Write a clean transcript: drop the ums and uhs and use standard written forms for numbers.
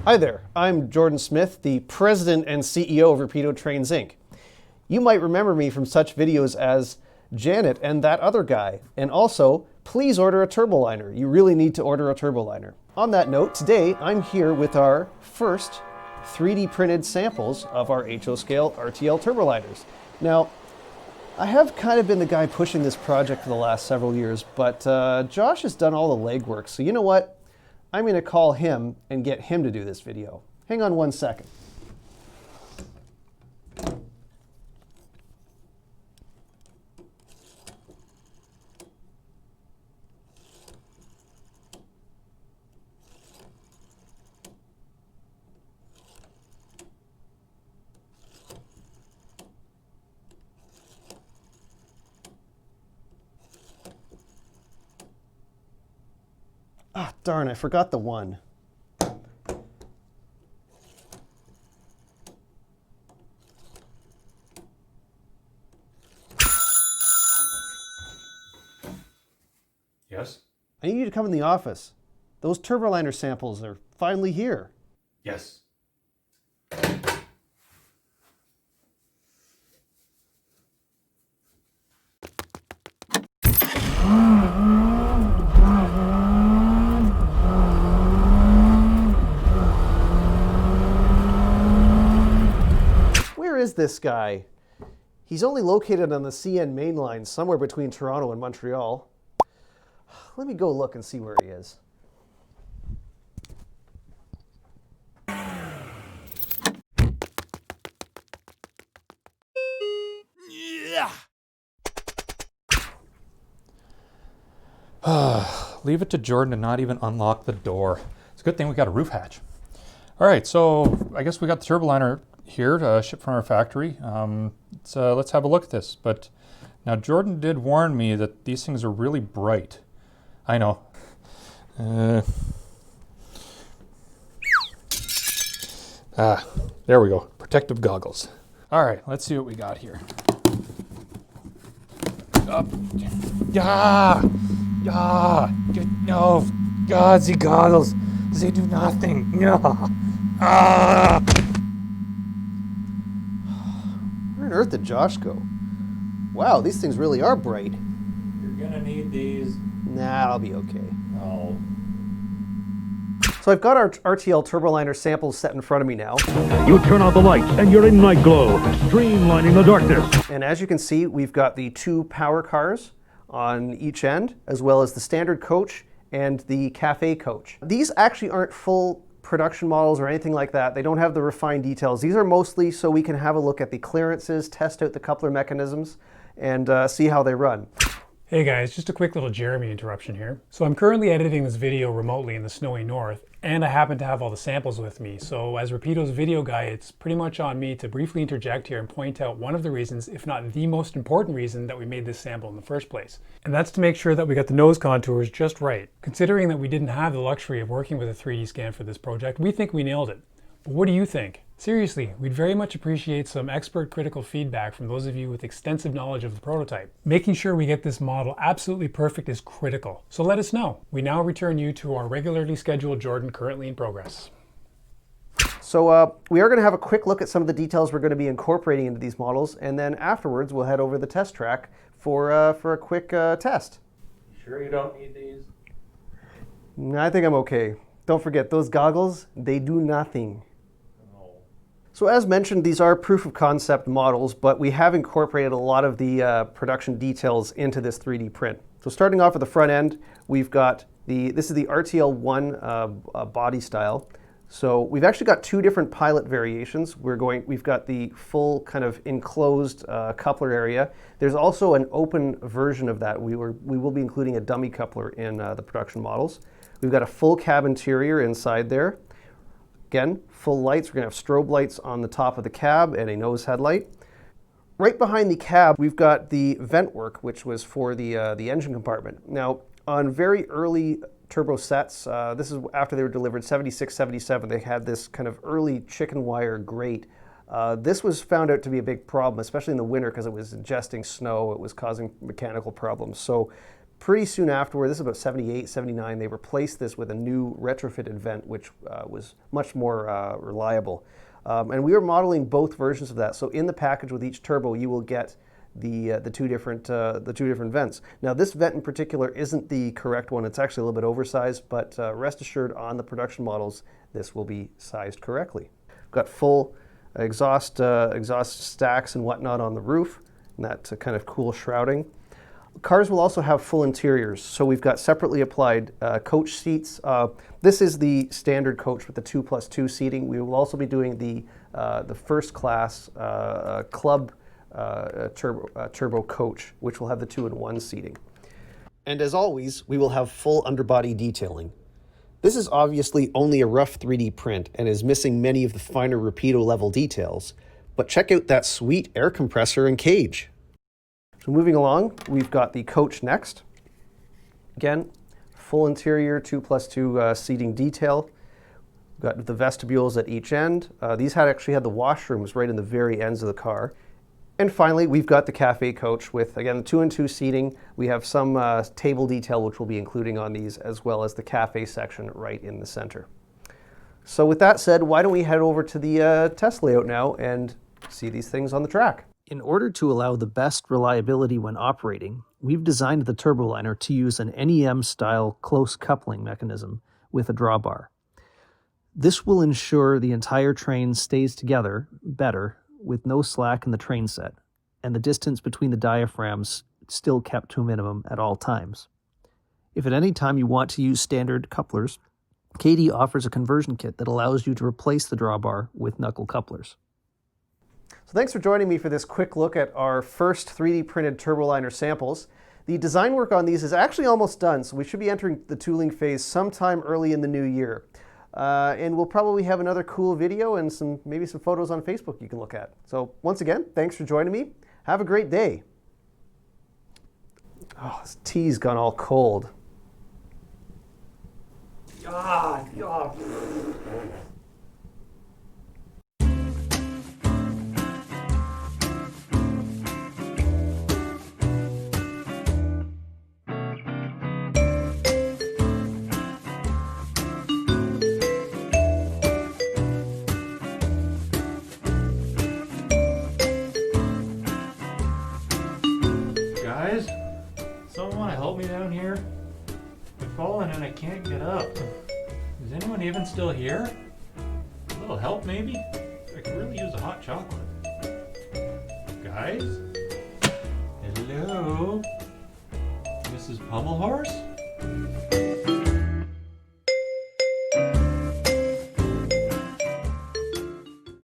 Hi there, I'm Jordan Smith, the President and CEO of Rapido Trains Inc. You might remember me from such videos as Janet and that other guy, and also, please order a Turboliner. You really need to order a Turboliner. On that note, today I'm here with our first 3D printed samples of our HO scale RTL Turboliners. Now, I have kind of been the guy pushing this project for the last several years, but Josh has done all the legwork, so you know what? I'm going to call him and get him to do this video. Hang on one second. Ah, darn, I forgot the one. Yes? I need you to come in the office. Those Turboliner samples are finally here. Yes. Where is this guy? He's only located on the CN main line somewhere between Toronto and Montreal. Let me go look and see where he is. Leave it to Jordan to not even unlock the door. It's a good thing we got a roof hatch. All right, so I guess we got the Turboliner here to ship from our factory. Let's have a look at this. But now Jordan did warn me that these things are really bright. I know. There we go. Protective goggles. All right, let's see what we got here. Up. Yeah! Yeah! No! God, the goggles! They do nothing! No! Ah! Where on earth did Josh go? Wow, these things really are bright. You're gonna need these. Nah, I'll be okay. Oh. So I've got our RTL Turboliner samples set in front of me now. You turn out the lights and you're in night glow, streamlining the darkness. And as you can see, we've got the two power cars on each end, as well as the standard coach and the cafe coach. These actually aren't full production models or anything like that. They don't have the refined details. These are mostly so we can have a look at the clearances, test out the coupler mechanisms, and see how they run. Hey guys, just a quick little Jeremy interruption here. So I'm currently editing this video remotely in the snowy north, and I happen to have all the samples with me. So as Rapido's video guy, it's pretty much on me to briefly interject here and point out one of the reasons, if not the most important reason, that we made this sample in the first place. And that's to make sure that we got the nose contours just right. Considering that we didn't have the luxury of working with a 3D scan for this project, we think we nailed it. But what do you think? Seriously, we'd very much appreciate some expert critical feedback from those of you with extensive knowledge of the prototype. Making sure we get this model absolutely perfect is critical, so let us know. We now return you to our regularly scheduled Jordan currently in progress. So we are going to have a quick look at some of the details we're going to be incorporating into these models, and then afterwards we'll head over to the test track for a quick test. Sure you don't need these? I think I'm okay. Don't forget, those goggles, they do nothing. So as mentioned, these are proof of concept models, but we have incorporated a lot of the production details into this 3D print. So starting off at the front end, we've got this is the RTL-I body style. So we've actually got two different pilot variations. We've got the full kind of enclosed coupler area. There's also an open version of that. We will be including a dummy coupler in the production models. We've got a full cab interior inside there. Again, full lights. We're going to have strobe lights on the top of the cab and a nose headlight. Right behind the cab, we've got the vent work, which was for the engine compartment. Now, on very early turbo sets, this is after they were delivered, 76, 77, they had this kind of early chicken wire grate. This was found out to be a big problem, especially in the winter because it was ingesting snow. It was causing mechanical problems. So Pretty soon afterward, this is about 78, 79, they replaced this with a new retrofitted vent, which was much more reliable. And we were modeling both versions of that. So in the package with each turbo, you will get the two different vents. Now this vent in particular isn't the correct one. It's actually a little bit oversized, but rest assured on the production models, this will be sized correctly. We've got full exhaust stacks and whatnot on the roof, and that kind of cool shrouding. Cars will also have full interiors, so we've got separately applied coach seats. This is the standard coach with the 2+2 seating. We will also be doing the first class club turbo coach, which will have the 2-in-1 seating. And as always, we will have full underbody detailing. This is obviously only a rough 3D print and is missing many of the finer Rapido level details, but check out that sweet air compressor and cage. So moving along, we've got the coach next. Again, full interior 2+2 seating detail. We've got the vestibules at each end. These actually had the washrooms right in the very ends of the car. And finally, we've got the cafe coach with, again, the 2-in-2 seating. We have some table detail which we'll be including on these, as well as the cafe section right in the center. So with that said, why don't we head over to the test layout now and see these things on the track. In order to allow the best reliability when operating, we've designed the Turboliner to use an NEM-style close coupling mechanism with a drawbar. This will ensure the entire train stays together better with no slack in the train set, and the distance between the diaphragms still kept to a minimum at all times. If at any time you want to use standard couplers, KD offers a conversion kit that allows you to replace the drawbar with knuckle couplers. So thanks for joining me for this quick look at our first 3D printed Turboliner samples. The design work on these is actually almost done, so we should be entering the tooling phase sometime early in the new year. And we'll probably have another cool video and maybe some photos on Facebook you can look at. So once again, thanks for joining me. Have a great day. Oh, this tea's gone all cold. Guys, someone want to help me down here? I've fallen and I can't get up. Is anyone even still here? A little help maybe? I could really use a hot chocolate. Guys? Hello? Mrs. Pummel Horse?